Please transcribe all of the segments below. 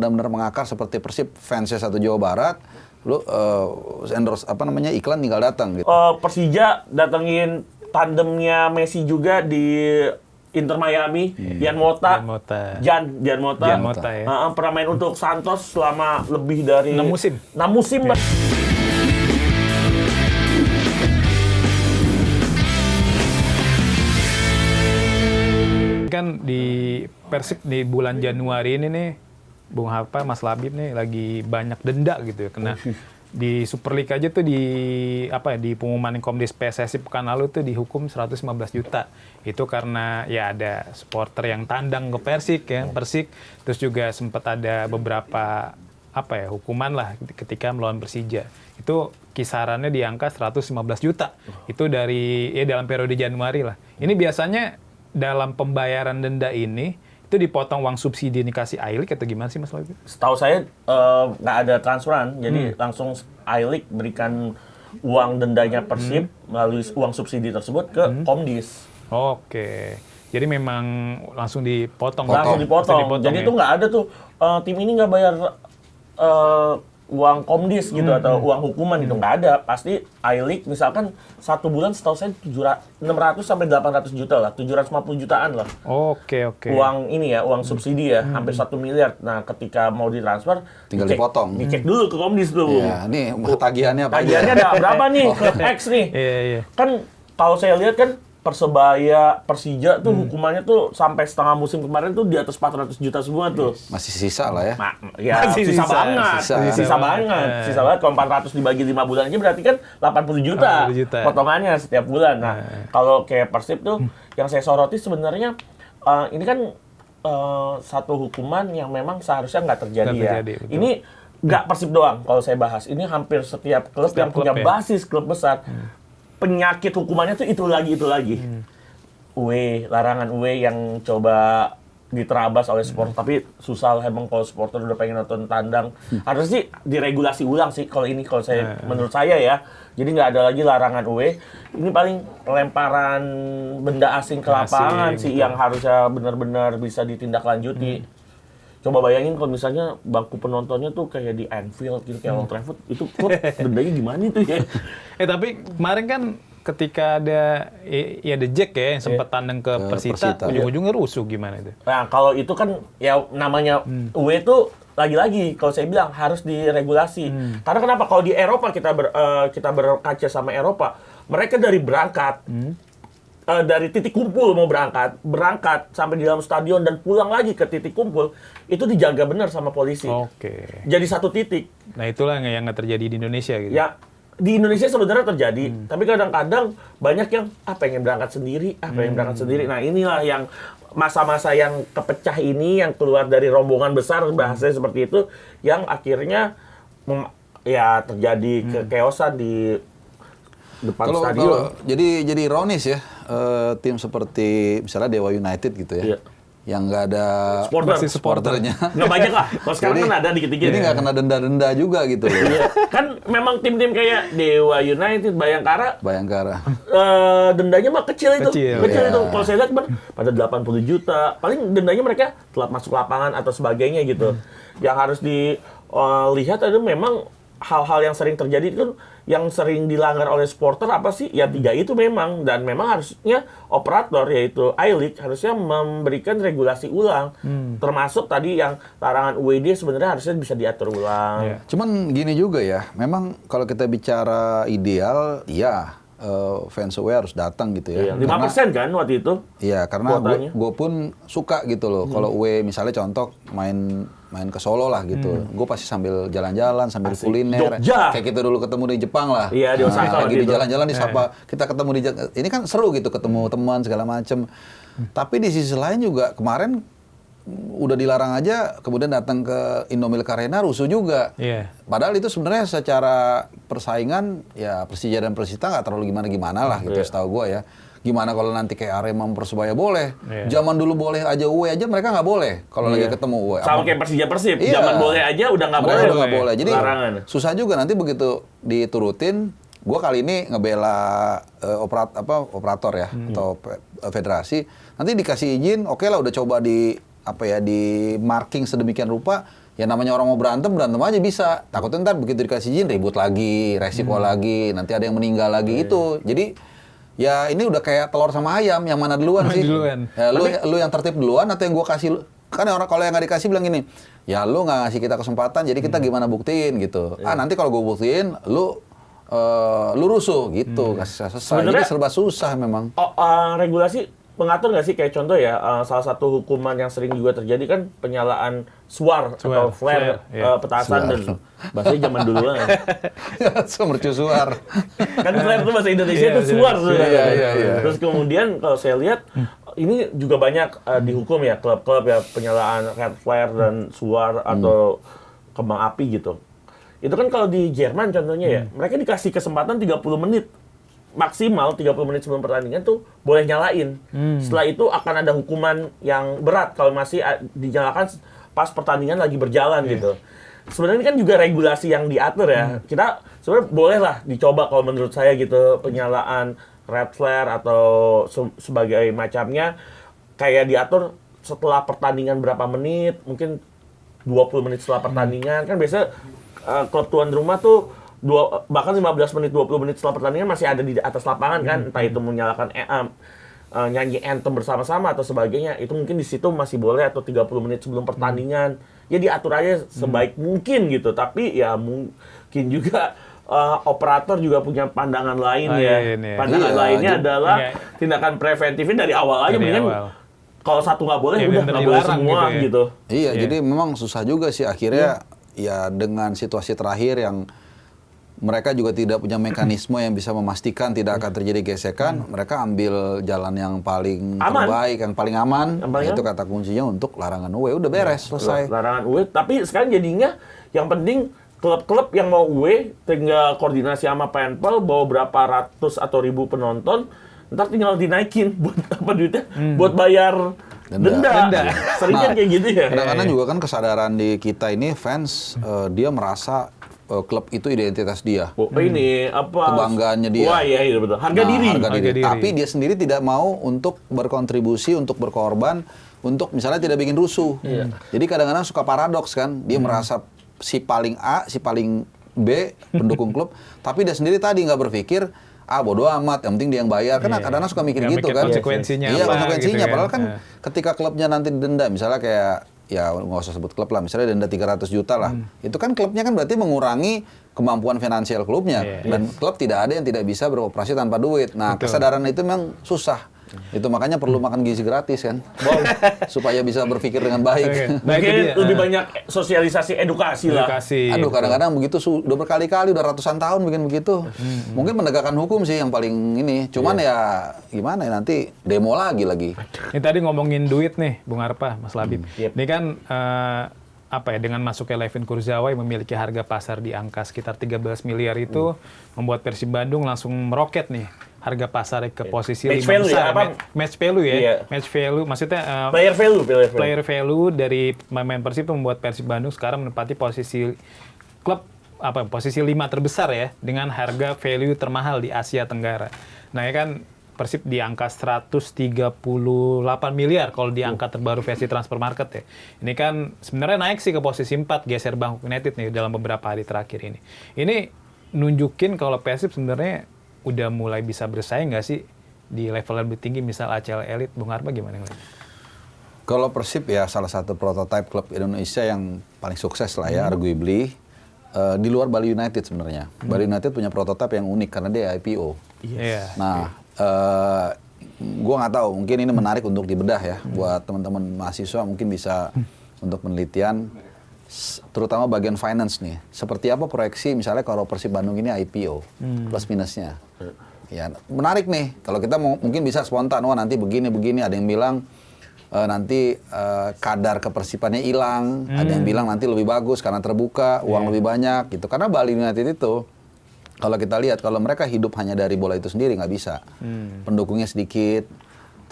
benar-benar mengakar seperti Persib, fansnya satu Jawa Barat, lu endorse iklan tinggal datang gitu. Persija datengin tandemnya Messi juga di Inter Miami, Jan Mota. Ya. Pernah main untuk Santos selama lebih dari 6 musim. 6 musim. Ya. Kan di Persib di bulan Januari ini nih, Mas Labib nih lagi banyak denda gitu ya, kena di Super League aja tuh di pengumuman Komdis PSSI pekan lalu tuh dihukum 115 juta. Itu karena ya ada supporter yang tandang ke Persik ya, terus juga sempat ada beberapa hukuman lah ketika melawan Persija. Itu kisarannya di angka 115 juta. Itu dalam periode Januari lah. Ini biasanya dalam pembayaran denda ini itu dipotong uang subsidi dikasih I-League atau gimana sih Mas Labib? Setahu saya nggak ada transferan, jadi langsung I-League berikan uang dendanya Persib melalui uang subsidi tersebut ke Komdis. Oke, jadi memang langsung dipotong. Langsung dipotong. Jadi itu nggak ada tuh tim ini nggak bayar uang Komdis gitu atau uang hukuman gitu, nggak ada. Pasti I-League misalkan satu bulan setahu saya 600 sampai 800 juta lah, 750 jutaan lah. Oke. Uang ini ya, uang subsidi ya, hampir 1 miliar. Nah, ketika mau ditransfer tinggal dipotong. Dicek dulu ke Komdis tuh. Iya, nih tagihannya apa aja? Tagihannya ada berapa nih? Klub X nih. Iya. Kan kalau saya lihat kan Persebaya, Persija tuh hukumannya tuh sampai setengah musim kemarin tuh di atas 400 juta semua tuh. Masih sisa lah ya. Masih sisa banget. Sisa banget. Kalau 400 dibagi 5 bulan aja berarti kan 80 juta potongannya setiap bulan. Nah, kalau kayak Persib tuh yang saya soroti sebenarnya ini kan satu hukuman yang memang seharusnya nggak terjadi ya. Betul. Ini nggak Persib doang kalau saya bahas. Ini hampir setiap klub yang punya basis klub besar. Penyakit hukumannya tuh itu lagi. Larangan yang coba diterabas oleh supporter, tapi susah lah emang kalau supporter udah pengen nonton tandang. Harusnya sih diregulasi ulang sih kalau saya menurut saya ya. Jadi nggak ada lagi larangan ini paling lemparan benda asing ke lapangan sih yang harusnya benar-benar bisa ditindaklanjuti. Coba bayangin kalau misalnya bangku penontonnya tuh kayak di Anfield gitu, kayak Old Trafford, itu klub dendanya gimana itu ya? Tapi kemarin kan ketika ada The Jack ya yang sempat tandang ke Persita, ujung-ujungnya rusuh gimana itu? Nah, kalau itu kan ya namanya itu lagi-lagi kalau saya bilang harus diregulasi. Karena kenapa? Kalau di Eropa kita berkaca sama Eropa, mereka dari berangkat dari titik kumpul mau berangkat sampai di dalam stadion dan pulang lagi ke titik kumpul itu dijaga benar sama polisi. Oke. Jadi satu titik. Nah itulah yang nggak terjadi di Indonesia gitu. Ya di Indonesia sebenarnya terjadi, tapi kadang-kadang banyak yang pengen berangkat sendiri, Nah inilah yang masa-masa yang kepecah ini yang keluar dari rombongan besar bahasanya seperti itu yang akhirnya terjadi kekeosan di depan stadion. Jadi ironis ya, tim seperti misalnya Dewa United gitu ya, yang nggak ada supporternya. Nggak banyak lah, kalau sekarang kan ada dikit-dikit. Jadi nggak kena denda-denda juga gitu loh. Kan memang tim-tim kayak Dewa United, Bayangkara, dendanya mah kecil itu. Kalau saya lihat pada 80 juta, paling dendanya mereka telat masuk lapangan atau sebagainya gitu. Yang harus dilihat adalah memang hal-hal yang sering terjadi itu yang sering dilanggar oleh supporter apa sih? Ya 3 itu memang, dan memang harusnya operator yaitu I-League harusnya memberikan regulasi ulang. Termasuk tadi yang larangan UED sebenarnya harusnya bisa diatur ulang. Cuman gini juga ya, memang kalau kita bicara ideal, fans away harus datang gitu ya. 5% kan waktu itu? Iya, karena gue pun suka gitu loh. Kalau away misalnya contoh main ke Solo lah gitu. Gue pasti sambil jalan-jalan, sambil kuliner. Jogja. Kayak kita dulu ketemu di Jepang lah. Iya, di Osaka lagi di jalan-jalan disapa. Kita ketemu di ini kan seru gitu, ketemu teman segala macem. Tapi di sisi lain juga kemarin udah dilarang aja, kemudian datang ke Indomilk Arena rusuh juga. Padahal itu sebenarnya secara persaingan ya Persija dan Persita nggak terlalu gimana-gimana lah gitu setahu gue ya. Gimana kalau nanti kayak Arema Persebaya boleh? Zaman dulu boleh aja UE aja mereka nggak boleh kalau lagi ketemu UE. Sama kayak Persija Persib, zaman boleh aja udah nggak boleh. Udah nggak boleh. Jadi larangan. Susah juga nanti begitu diturutin. Gue kali ini ngebela operator ya atau federasi. Nanti dikasih izin, oke lah udah coba di marking sedemikian rupa. Ya namanya orang mau berantem aja bisa. Takutnya ntar begitu dikasih izin ribut lagi, resiko lagi, nanti ada yang meninggal lagi itu. Jadi ya ini udah kayak telur sama ayam, yang mana duluan sih? Ya, lu yang tertib duluan atau yang gua kasih? Kan orang kalau yang nggak dikasih bilang gini, ya lu nggak ngasih kita kesempatan, jadi kita gimana buktiin gitu. Nanti kalau gua buktiin, lu rusuh gitu, kasih selesai. Jadi serba susah memang. Regulasi mengatur nggak sih kayak contoh ya, salah satu hukuman yang sering juga terjadi kan penyalaan suar atau flare, petasan dan bahasanya zaman dulu kan. Mercusuar. Kan flare itu bahasa Indonesia itu suar tuh. Terus kemudian kalau saya lihat ini juga banyak dihukum ya klub-klub ya penyalaan red flare dan suar atau kembang api gitu. Itu kan kalau di Jerman contohnya ya, mereka dikasih kesempatan 30 menit. Maksimal 30 menit sebelum pertandingan tuh boleh nyalain. Setelah itu akan ada hukuman yang berat kalau masih dinyalakan pas pertandingan lagi berjalan gitu. Sebenarnya ini kan juga regulasi yang diatur ya. Kita sebenarnya boleh lah dicoba kalau menurut saya gitu penyalaan red flare atau sebagai macamnya kayak diatur setelah pertandingan berapa menit, mungkin 20 menit setelah pertandingan. Kan biasa klub tuan rumah tuh bahkan 15 menit, 20 menit setelah pertandingan masih ada di atas lapangan kan, entah itu menyalakan nyanyi anthem bersama-sama atau sebagainya, itu mungkin di situ masih boleh, atau 30 menit sebelum pertandingan. Ya diatur aja sebaik mungkin gitu, tapi ya mungkin juga operator juga punya pandangan lain ya. Pandangan lainnya adalah tindakan preventifnya dari awal aja, mendingan kalau satu nggak boleh, udah nggak boleh semua gitu. Iya, jadi memang susah juga sih akhirnya ya dengan situasi terakhir yang mereka juga tidak punya mekanisme yang bisa memastikan tidak akan terjadi gesekan. Mereka ambil jalan yang paling terbaik, yang paling aman. Itu kata kuncinya untuk larangan away. Udah beres, selesai. Larangan away. Tapi sekarang jadinya yang penting klub-klub yang mau away tinggal koordinasi sama Penpel, bawa berapa ratus atau ribu penonton, ntar tinggal dinaikin buat apa duitnya? Buat bayar denda. Seringnya kayak gitu ya. Kadang-kadang juga kan kesadaran di kita ini fans, dia merasa klub itu identitas dia. Ini apa? Kebanggaannya dia. Wah, iya betul. Harga diri. Tapi dia sendiri tidak mau untuk berkontribusi, untuk berkorban, untuk misalnya tidak bikin rusuh. Jadi kadang-kadang suka paradoks kan. Dia merasa si paling A, si paling B, pendukung klub, tapi dia sendiri tadi nggak berpikir, bodo amat, yang penting dia yang bayar. Kan kadang-kadang suka mikir gitu kan. Konsekuensinya iya, apa, konsekuensinya. gitu kan. Padahal kan ketika klubnya nanti didenda, misalnya kayak ya nggak usah sebut klub lah, misalnya denda 300 juta lah. Itu kan klubnya kan berarti mengurangi kemampuan finansial klubnya. Dan klub tidak ada yang tidak bisa beroperasi tanpa duit. Nah, kesadaran itu memang susah. Itu makanya perlu makan gizi gratis kan. Supaya bisa berpikir dengan baik. Mungkin lebih banyak sosialisasi edukasi lah. Aduh, kadang-kadang begitu udah berkali-kali, udah ratusan tahun bikin begitu. Mungkin penegakan hukum sih yang paling ini. Cuman ya gimana ya, nanti demo lagi. Ini tadi ngomongin duit nih, Bung Arpa, Mas Labib. Ini kan dengan masuknya Levin Kurzawa yang memiliki harga pasar di angka sekitar 13 miliar itu membuat Persib Bandung langsung meroket nih harga pasarnya ke posisi 5 besar. Match value ya. Match value maksudnya player value dari pemain Persib itu membuat Persib Bandung sekarang menempati posisi posisi 5 terbesar ya, dengan harga value termahal di Asia Tenggara. Nah, ya kan Persib di angka 138 miliar kalau di angka terbaru versi Transfer Market ya. Ini kan sebenarnya naik sih ke posisi 4, geser Bangkok United nih dalam beberapa hari terakhir ini. Ini nunjukin kalau Persib sebenarnya udah mulai bisa bersaing nggak sih di level lebih tinggi, misal ACL Elite. Bung Arpa gimana ngeliatnya? Kalau Persib ya salah satu prototipe klub Indonesia yang paling sukses lah ya, arguably. Di luar Bali United sebenarnya. Bali United punya prototipe yang unik karena dia IPO. Nah, gue nggak tahu, mungkin ini menarik untuk dibedah ya buat teman-teman mahasiswa, mungkin bisa untuk penelitian, terutama bagian finance nih. Seperti apa proyeksi misalnya kalau Persib Bandung ini IPO, plus minusnya. Ya, menarik nih. Kalau kita mungkin bisa spontan, nanti begini, ada yang bilang nanti kadar kepersipannya hilang, ada yang bilang nanti lebih bagus karena terbuka, uang lebih banyak gitu. Karena Bali United itu, kalau kita lihat, kalau mereka hidup hanya dari bola itu sendiri, nggak bisa. Pendukungnya sedikit,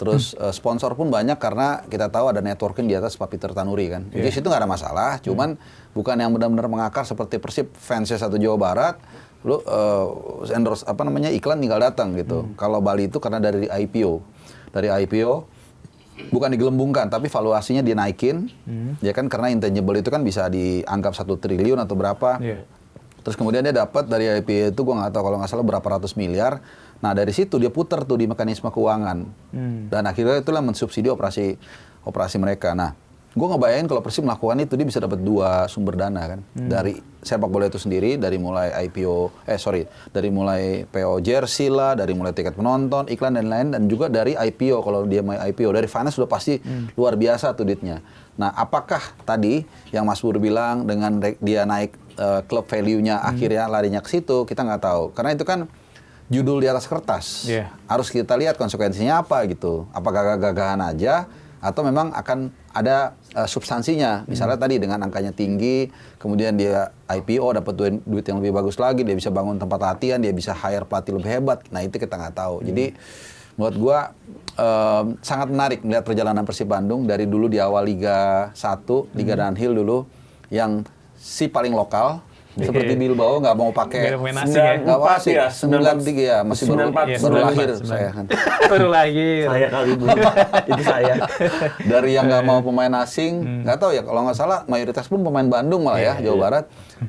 terus sponsor pun banyak karena kita tahu ada networking di atas Pak Peter Tanuri kan. Jadi situ nggak ada masalah, cuman bukan yang benar-benar mengakar seperti Persib, fansnya satu Jawa Barat, lu endorse iklan tinggal datang gitu. Kalau Bali itu karena dari IPO. bukan digelembungkan, tapi valuasinya dinaikin, ya kan, karena intangible itu kan bisa dianggap 1 triliun atau berapa. Iya. Terus kemudian dia dapat dari IPO itu, gue nggak tahu kalau nggak salah berapa ratus miliar. Nah dari situ dia putar tuh di mekanisme keuangan, dan akhirnya itulah mensubsidi operasi mereka. Nah, gue ngebayangin kalau Persib melakukan itu, dia bisa dapat 2 sumber dana kan, dari sepak bola itu sendiri, dari mulai dari mulai PO jersey lah, dari mulai tiket penonton, iklan dan lain, dan juga dari IPO. Kalau dia mau IPO dari finance sudah pasti luar biasa tuh duitnya. Nah, apakah tadi yang Mas Pur bilang dengan dia naik klub value-nya akhirnya larinya ke situ, kita nggak tahu, karena itu kan judul di atas kertas. Harus kita lihat konsekuensinya apa gitu. Apakah gagahan aja atau memang akan ada substansinya. Misalnya tadi dengan angkanya tinggi, kemudian dia IPO dapat duit yang lebih bagus lagi, dia bisa bangun tempat latihan, dia bisa hire pelatih lebih hebat. Nah itu kita nggak tahu. Jadi menurut gua sangat menarik melihat perjalanan Persib Bandung dari dulu di awal Liga 1, Liga Downhill dulu, yang si paling lokal. Seperti Bilbao nggak mau pakai 94 ya, 93 ya, masih baru lahir saya kan. Baru lahir. Saya kali Bu. Itu saya. Dari yang nggak mau pemain asing, nggak tahu ya, kalau nggak salah mayoritas pun pemain Bandung malah ya, Jawa Barat.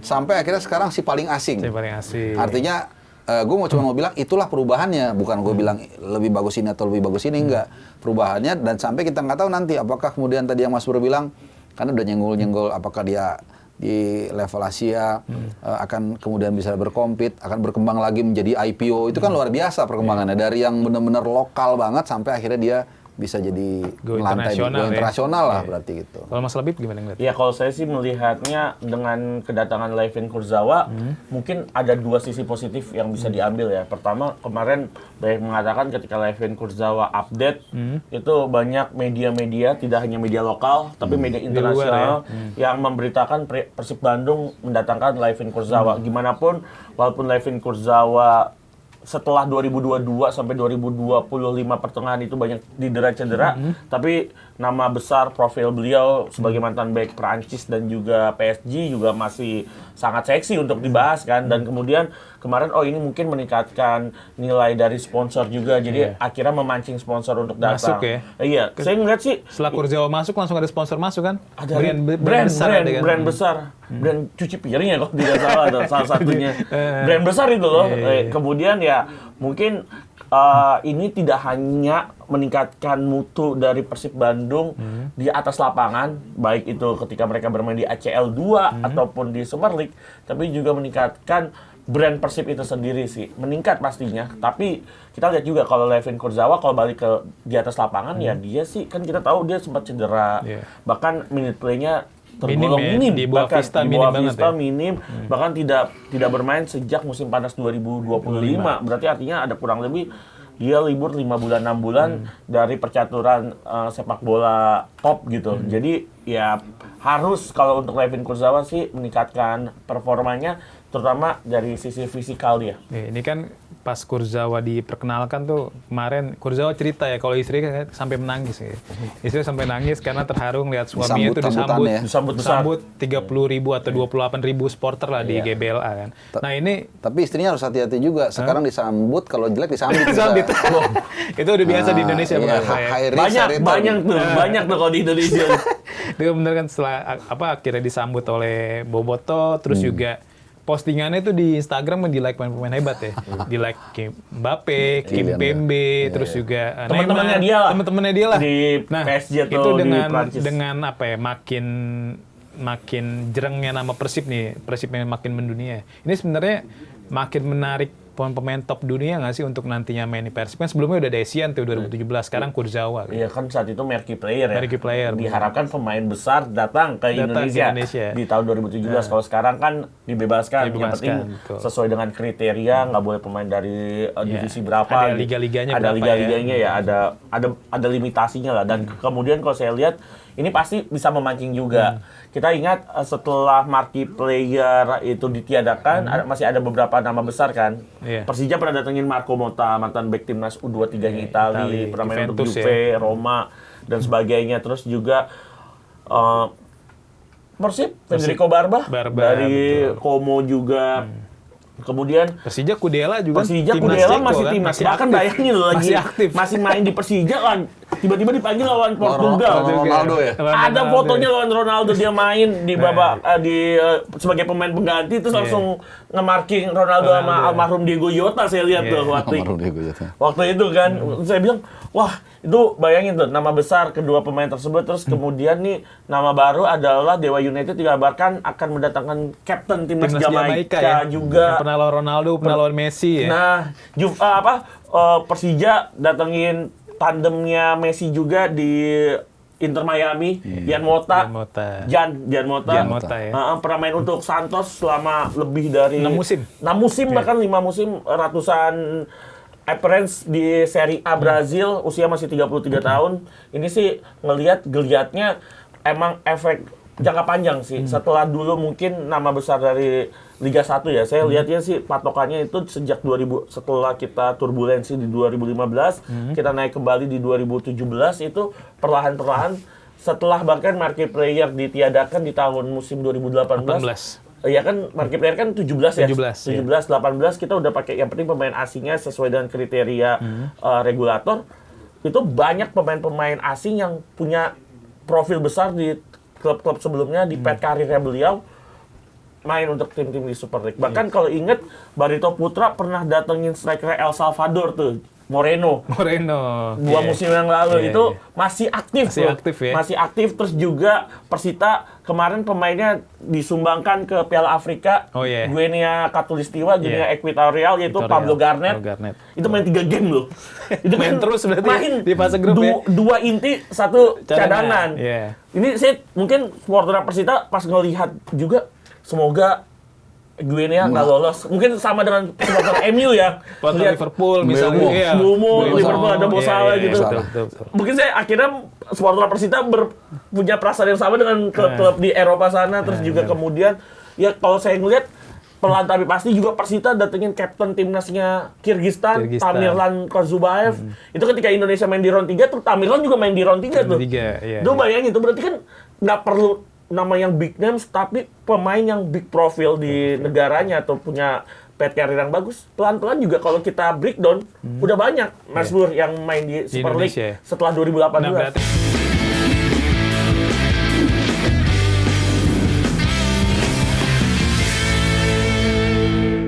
Sampai akhirnya sekarang si paling asing. Artinya gue cuma mau bilang itulah perubahannya, bukan gue bilang lebih bagus ini atau lebih bagus ini, enggak. Perubahannya, dan sampai kita nggak tahu nanti apakah kemudian tadi yang Mas Pur bilang, karena udah nyenggol-nyenggol apakah dia di level Asia akan kemudian bisa berkompet, akan berkembang lagi menjadi IPO. Itu kan luar biasa perkembangannya, dari yang benar-benar lokal banget sampai akhirnya dia bisa jadi melantai go internasional lah, berarti gitu. Kalau Mas Labib gimana ngeliat? Ya kalau saya sih melihatnya dengan kedatangan Layvin Kurzawa, mungkin ada 2 sisi positif yang bisa diambil ya. Pertama, kemarin banyak mengatakan ketika Layvin Kurzawa update, itu banyak media-media, tidak hanya media lokal, tapi media internasional yang memberitakan Persib Bandung mendatangkan Layvin Kurzawa. Gimanapun, walaupun Layvin Kurzawa setelah 2022 sampai 2025 pertengahan itu banyak didera cedera, tapi nama besar profil beliau sebagai mantan bek Prancis dan juga PSG juga masih sangat seksi untuk dibahas kan. Dan kemudian kemarin ini mungkin meningkatkan nilai dari sponsor juga, jadi akhirnya memancing sponsor untuk datang. Masuk ya? Iya, saya ngeliat sih setelah Kurzawa masuk langsung ada sponsor masuk kan? Ada brand besar, brand cuci piring ya kalau tidak salah, salah satunya brand besar itu loh. Kemudian ya mungkin ini tidak hanya meningkatkan mutu dari Persib Bandung di atas lapangan, baik itu ketika mereka bermain di ACL 2 ataupun di Super League, tapi juga meningkatkan brand Persib itu sendiri sih. Meningkat pastinya, tapi kita lihat juga kalau Layvin Kurzawa kalau balik ke di atas lapangan ya dia sih, kan kita tahu dia sempat cedera, bahkan minute play-nya tergolong minim, di bawah Vista minim, bahkan tidak bermain sejak musim panas 2025. Berarti artinya ada kurang lebih dia libur 5 bulan 6 bulan dari percaturan sepak bola top gitu. Jadi ya harus kalau untuk Layvin Kurzawa sih meningkatkan performanya, terutama dari sisi fisikal dia. Ini kan pas Kurzawa diperkenalkan tuh kemarin, Kurzawa cerita ya kalau istri kan sampai menangis ya. Istri sampai nangis karena terharu lihat suaminya itu disambut 30.000 atau 28.000 supporter lah di GBLA kan. Nah ini tapi istrinya harus hati-hati juga. Sekarang disambut, kalau jelek disambit. Itu udah biasa di Indonesia banyak tuh kalau di Indonesia. Itu bener kan, setelah akhirnya disambut oleh Boboto, terus juga postingannya itu di Instagram di like pemain hebat ya. Di like Mbappe, Kimpembe, terus juga teman-temannya dia lah di PSG atau itu di Prancis. dengan apa ya, makin jerengnya nama Persib nih, Persibnya makin mendunia. Ini sebenarnya makin menarik pemain top dunia nggak sih untuk nantinya main di Persib? Kan sebelumnya udah Desian tuh 2017, sekarang Kurzawa. Iya kan saat itu marquee player ya. Marquee player. Diharapkan pemain besar datang ke Indonesia di tahun 2017. Kalau sekarang kan dibebaskan. Yang penting sesuai dengan kriteria, nggak boleh pemain dari divisi berapa. Ada liga-liganya. Ada liga-liganya ya. Ada limitasinya lah. Dan kemudian kalau saya lihat ini pasti bisa memancing juga. Kita ingat setelah marquee player itu ditiadakan, masih ada beberapa nama besar kan. Persija pernah datengin Marco Motta, mantan bek timnas U23-nya Italia, pernah main untuk Juve, Roma, dan sebagainya. Terus juga Persib, Federico Barba dari Como juga. Kemudian Persija Kudela juga. Persija Kudela masih timnas. Bahkan bayangin loh lagi masih main di Persija kan. tiba-tiba dipanggil lawan Portugal. Ronaldo ya? Ada fotonya lawan Ronaldo, dia main di babak sebagai pemain pengganti, terus langsung nge-marking Ronaldo sama almarhum Diego Jota, saya lihat tuh waktu itu kan. Saya bilang, wah itu bayangin tuh nama besar kedua pemain tersebut, terus kemudian nih nama baru adalah Dewa United dikabarkan akan mendatangkan kapten timnas Jamaika juga. Yang pernah lawan Ronaldo, pernah lawan Messi ya. Nah, Persija datengin tandemnya Messi juga di Inter Miami, Jan Mota. Jan Mota ya. Pernah main untuk Santos selama lebih dari 6 musim. 6 musim bahkan 5 musim, ratusan appearance di Serie A Brazil, usia masih 33 tahun. Ini sih ngelihat geliatnya emang efek jangka panjang sih. Setelah dulu mungkin nama besar dari Liga 1 ya. Saya lihatnya sih patokannya itu sejak 2000, setelah kita turbulensi di 2015, kita naik kembali di 2017, itu perlahan-perlahan setelah bahkan market player ditiadakan di tahun musim 2018. Ya kan market player kan 17 ya. 17, 18 kita udah pakai yang penting pemain asingnya sesuai dengan kriteria regulator. Itu banyak pemain-pemain asing yang punya profil besar di klub-klub sebelumnya di pet karirnya beliau main untuk tim-tim di Super League. Bahkan kalau inget Barito Putra pernah datengin striker El Salvador tuh, Moreno. 2 musim yang lalu itu masih aktif loh. Masih aktif. Terus juga Persita kemarin pemainnya disumbangkan ke Piala Afrika. Guinea Katulistiwa, Guinea Equatorial, yaitu Pablo Garnet. Itu main 3 game loh. Itu main terus berarti main di fase grup ya. 2 inti, 1 cadangan. Ini saya mungkin supporter Persita pas ngelihat juga, semoga Guinea nggak lolos. Mungkin sama dengan supporter MU ya. Lihat Liverpool misalnya. Liverpool ada Mosala gitu. Mungkin saya akhirnya supporter Persita punya perasaan yang sama dengan klub-klub di Eropa sana. Terus juga kemudian ya kalau saya ngelihat perlahan tapi pasti juga Persita datengin kapten timnasnya Kyrgyzstan. Tamirlan Kozubaev. Itu ketika Indonesia main di round 3 tuh Tamirlan juga main di round 3 tuh. Itu bayangin itu berarti kan nggak perlu nama yang big names, tapi pemain yang big profile di negaranya atau punya pet career yang bagus. Pelan-pelan juga kalau kita breakdown, udah banyak Mas Lur yang main di Super League setelah 2018.